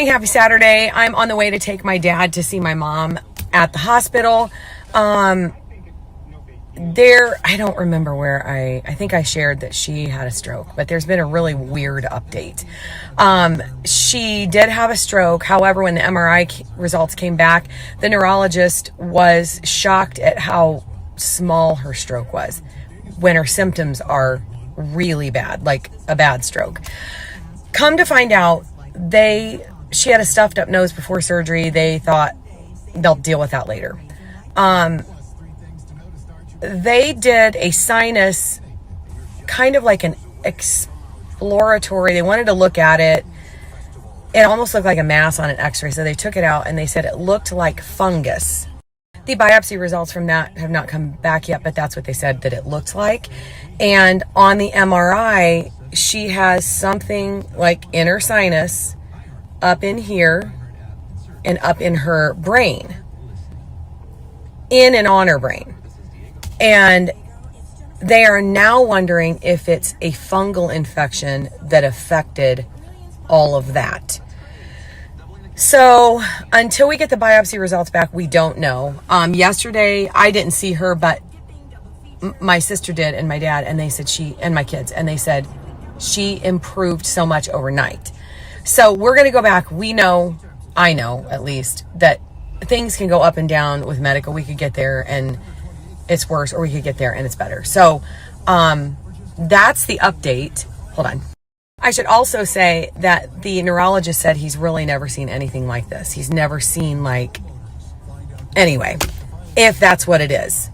Happy Saturday. I'm on the way to take my dad to see my mom at the hospital. I don't remember where I think I shared that she had a stroke, but there's been a really weird update. She did have a stroke. However, when the MRI results came back, the neurologist was shocked at how small her stroke was when her symptoms are really bad, like a bad stroke. Come to find out, she had a stuffed up nose before surgery. They thought they'll deal with that later. They did a sinus, kind of like an exploratory. They wanted to look at it. It almost looked like a mass on an x-ray. So they took it out and they said it looked like fungus. The biopsy results from that have not come back yet, but that's what they said that it looked like. And on the MRI, she has something like inner sinus up in here and up in her brain, in and on her brain. And they are now wondering if it's a fungal infection that affected all of that. So until we get the biopsy results back, we don't know. Yesterday, I didn't see her, but my sister did, and my dad, and they said and my kids, and they said she improved so much overnight. So we're going to go back. I know at least, that things can go up and down with medical. We could get there and it's worse, or we could get there and it's better. So that's the update. Hold on. I should also say that the neurologist said he's really never seen anything like this. He's never seen anyway, if that's what it is.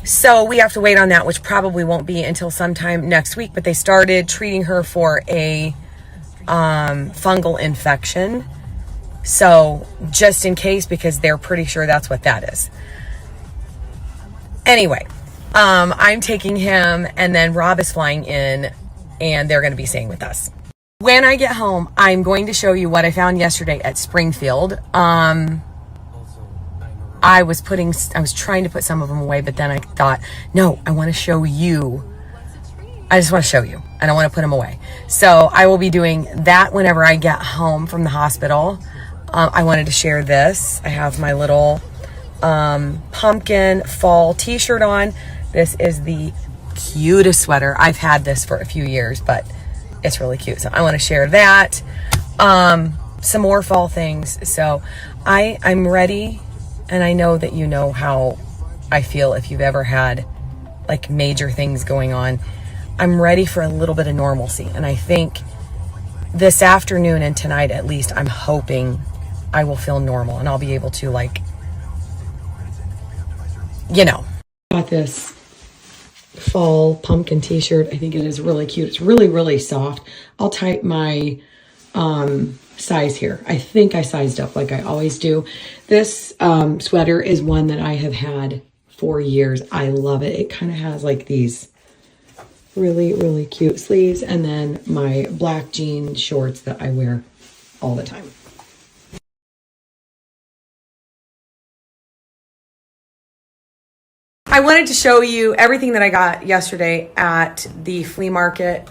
So we have to wait on that, which probably won't be until sometime next week. But they started treating her for a fungal infection. So just in case, because they're pretty sure that's what that is. Anyway, I'm taking him, and then Rob is flying in, and they're going to be staying with us. When I get home, I'm going to show you what I found yesterday at Springfield. I was trying to put some of them away, but then I thought, no, I want to show you. I just want to show you. I don't want to put them away. So I will be doing that whenever I get home from the hospital. I wanted to share this. I have my little pumpkin fall t-shirt on. This is the cutest sweater. I've had this for a few years, but it's really cute. So I want to share that. Some more fall things. So I'm ready. And I know that you know how I feel if you've ever had major things going on. I'm ready for a little bit of normalcy. And I think this afternoon and tonight, at least, I'm hoping I will feel normal and I'll be able to Got this fall pumpkin t-shirt. I think it is really cute. It's really, really soft. I'll type my size here. I think I sized up like I always do. This sweater is one that I have had for years. I love it. It kind of has these really, really cute sleeves, and then my black jean shorts that I wear all the time. I wanted to show you everything that I got yesterday at the flea market.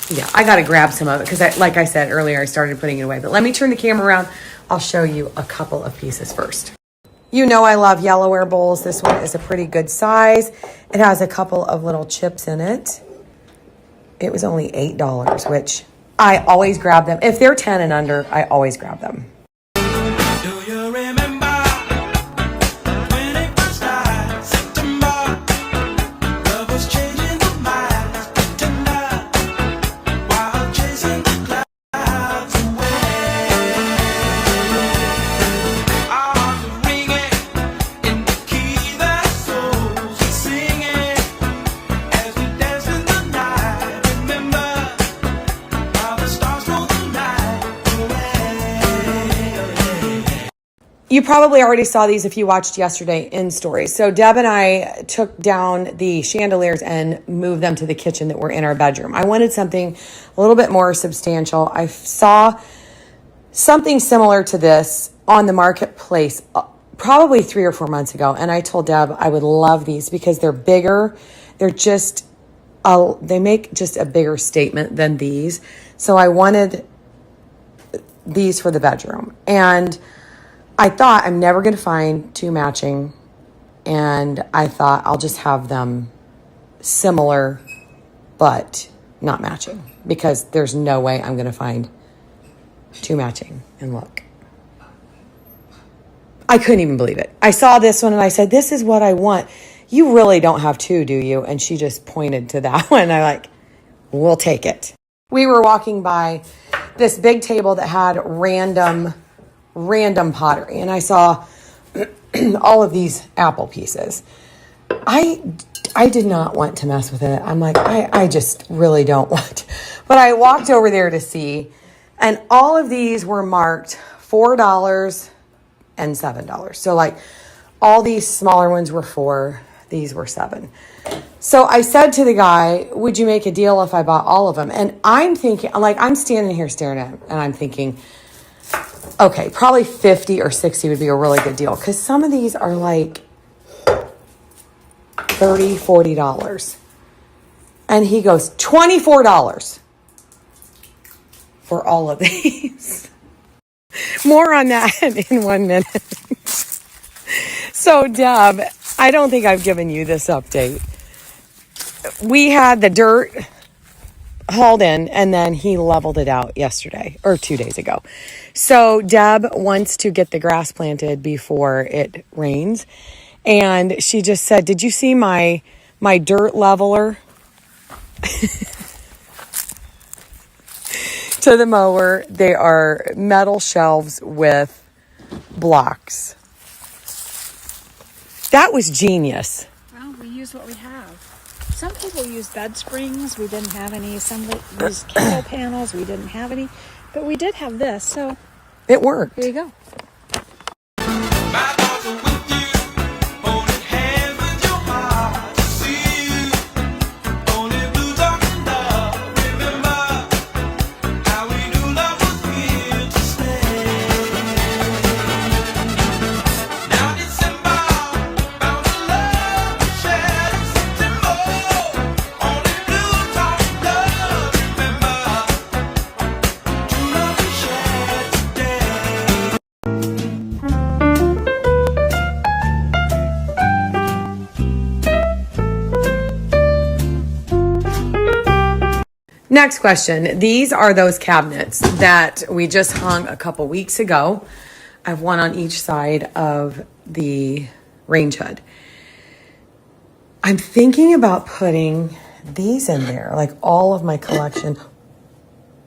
Yeah, I got to grab some of it because, like I said earlier, I started putting it away. But let me turn the camera around. I'll show you a couple of pieces first. You know I love Yellowware bowls. This one is a pretty good size. It has a couple of little chips in it. It was only $8, which I always grab them. If they're 10 and under, I always grab them. You probably already saw these if you watched yesterday in stories. So Deb and I took down the chandeliers and moved them to the kitchen that were in our bedroom. I wanted something a little bit more substantial. I saw something similar to this on the marketplace probably 3 or 4 months ago. And I told Deb I would love these because they're bigger. They're just, they make just a bigger statement than these. So I wanted these for the bedroom. And I thought I'm never going to find two matching. And I thought I'll just have them similar, but not matching, because there's no way I'm going to find two matching. And look, I couldn't even believe it. I saw this one and I said, this is what I want. You really don't have two, do you? And she just pointed to that one. I'm like, we'll take it. We were walking by this big table that had random pottery, and I saw all of these apple pieces. I did not want to mess with it. I'm like, I just really don't want. But I walked over there to see, and all of these were marked $4 and $7. So like all these smaller ones were $4, these were $7. So I said to the guy, would you make a deal if I bought all of them? And I'm thinking, like, I'm standing here staring at him, and I'm thinking, okay, probably 50 or 60 would be a really good deal, because some of these are like $30, $40. And he goes, $24 for all of these. More on that in 1 minute. So, Deb, I don't think I've given you this update. We had the dirt hauled in, and then he leveled it out yesterday or 2 days ago. So Deb wants to get the grass planted before it rains. And she just said, did you see my dirt leveler? To the mower, they are metal shelves with blocks. That was genius. Well, we use what we have. Some people use bed springs. We didn't have any. Some use cable panels. We didn't have any. But we did have this, so it worked. Here you go. Next question. These are those cabinets that we just hung a couple weeks ago. I have one on each side of the range hood. I'm thinking about putting these in there, like all of my collection.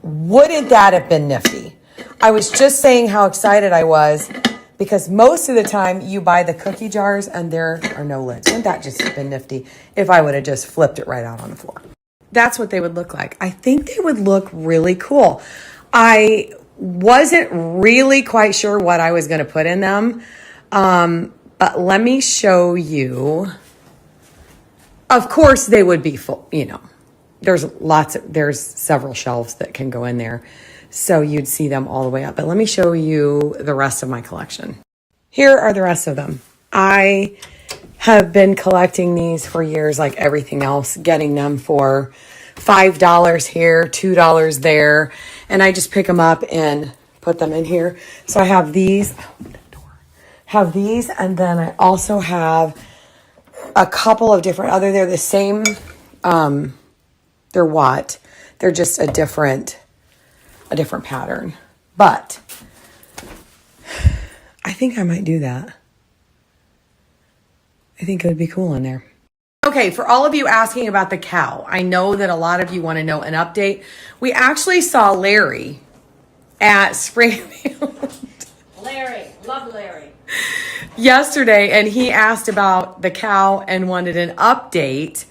Wouldn't that have been nifty? I was just saying how excited I was, because most of the time you buy the cookie jars and there are no lids. Wouldn't that just have been nifty if I would have just flipped it right out on the floor? That's what they would look like. I think they would look really cool. I wasn't really quite sure what I was going to put in them. But let me show you. Of course, they would be full, there's several shelves that can go in there. So you'd see them all the way up. But let me show you the rest of my collection. Here are the rest of them. I have been collecting these for years, like everything else, getting them for $5 here, $2 there. And I just pick them up and put them in here. So I have these, and then I also have a couple of different they're the same, they're what? They're just a different pattern. But I think I might do that. I think it would be cool in there. Okay, for all of you asking about the cow, I know that a lot of you want to know an update. We actually saw Larry at Springfield. Larry, love Larry. Yesterday, and he asked about the cow and wanted an update.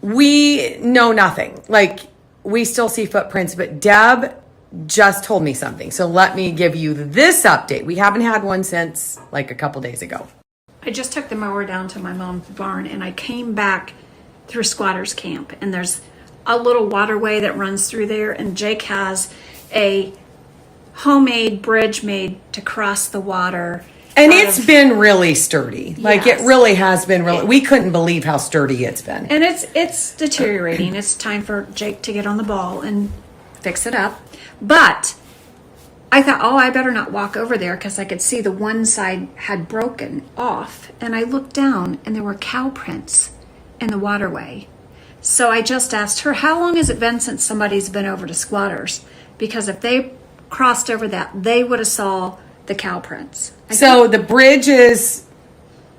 We know nothing. Like, we still see footprints, but Deb just told me something. So let me give you this update. We haven't had one since like a couple days ago. I just took the mower down to my mom's barn, and I came back through squatters camp, and there's a little waterway that runs through there, and Jake has a homemade bridge made to cross the water. And it's been really sturdy. Like, yes. It really has been really, we couldn't believe how sturdy it's been. And it's deteriorating. It's time for Jake to get on the ball and fix it up. But I thought, oh, I better not walk over there because I could see the one side had broken off. And I looked down and there were cow prints in the waterway. So I just asked her, how long has it been since somebody's been over to Squatters? Because if they crossed over that, they would have saw the cow prints. So the bridge is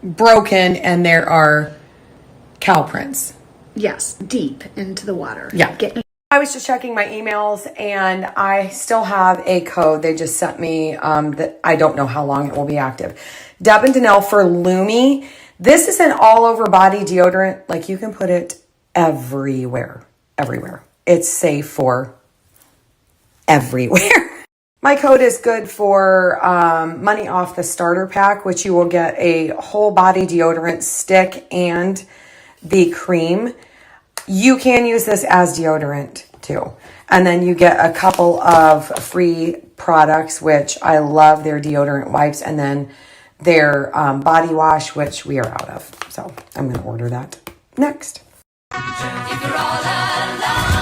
broken and there are cow prints. Yes, deep into the water. Yeah. I was just checking my emails and I still have a code they just sent me that I don't know how long it will be active. DebandDanelle for Lumi. This is an all over body deodorant. Like you can put it everywhere. It's safe for everywhere. My code is good for money off the starter pack, which you will get a whole body deodorant stick and the cream. You can use this as deodorant too. And then you get a couple of free products, which I love, their deodorant wipes, and then their body wash, which we are out of. So I'm going to order that next. If you're all alone.